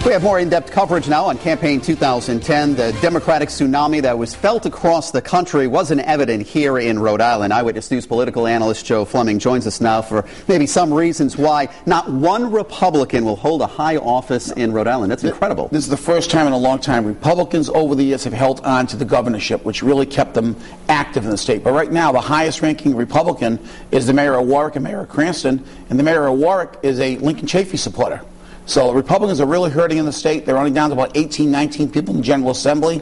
We have more in-depth coverage now on campaign 2010. The Democratic tsunami that was felt across the country wasn't evident here in Rhode Island. Eyewitness News political analyst Joe Fleming joins us now for maybe some reasons why not one Republican will hold a high office in Rhode Island. That's incredible. This is the first time in a long time Republicans over the years have held on to the governorship, which really kept them active in the state. But right now, the highest-ranking Republican is the mayor of Warwick and Mayor of Cranston, and the mayor of Warwick is a Lincoln Chafee supporter. So Republicans are really hurting in the state. They're only down to about 18, 19 people in the General Assembly.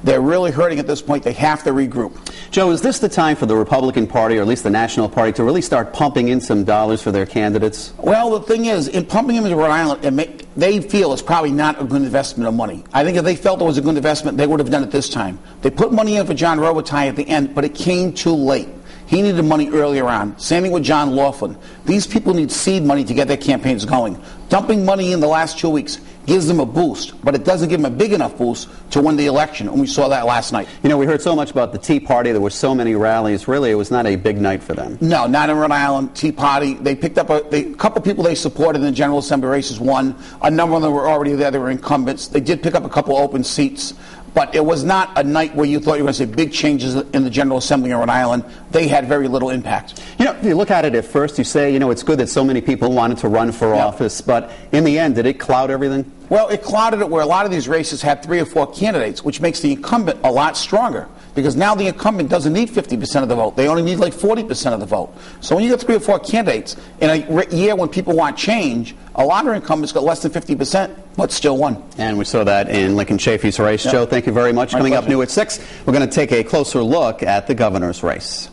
They're really hurting at this point. They have to regroup. Joe, is this the time for the Republican Party, or at least the National Party, to really start pumping in some dollars for their candidates? Well, the thing is, in pumping them into Rhode Island, they feel it's probably not a good investment of money. I think if they felt it was a good investment, they would have done it this time. They put money in for John Robitaille at the end, but it came too late. He needed money earlier on. Same thing with John Laughlin. These people need seed money to get their campaigns going. Dumping money in the last 2 weeks gives them a boost, but it doesn't give them a big enough boost to win the election, and we saw that last night. You know, we heard so much about the Tea Party. There were so many rallies. Really, it was not a big night for them. No, not in Rhode Island. Tea Party, they picked up a couple people they supported in the General Assembly races won. A number of them were already there. They were incumbents. They did pick up a couple open seats. But it was not a night where you thought you were going to see big changes in the General Assembly in Rhode Island. They had very little impact. You know, if you look at it at first, you say, you know, it's good that so many people wanted to run for office. But in the end, did it cloud everything? Well, it clouded it where a lot of these races had 3 or 4 candidates, which makes the incumbent a lot stronger. Because now the incumbent doesn't need 50% of the vote. They only need like 40% of the vote. So when you get 3 or 4 candidates, in a year when people want change, a lot of incumbents got less than 50%, but still won. And we saw that in Lincoln Chafee's race. Yep. Joe, thank you very much. Coming up new at 6, we're going to take a closer look at the governor's race.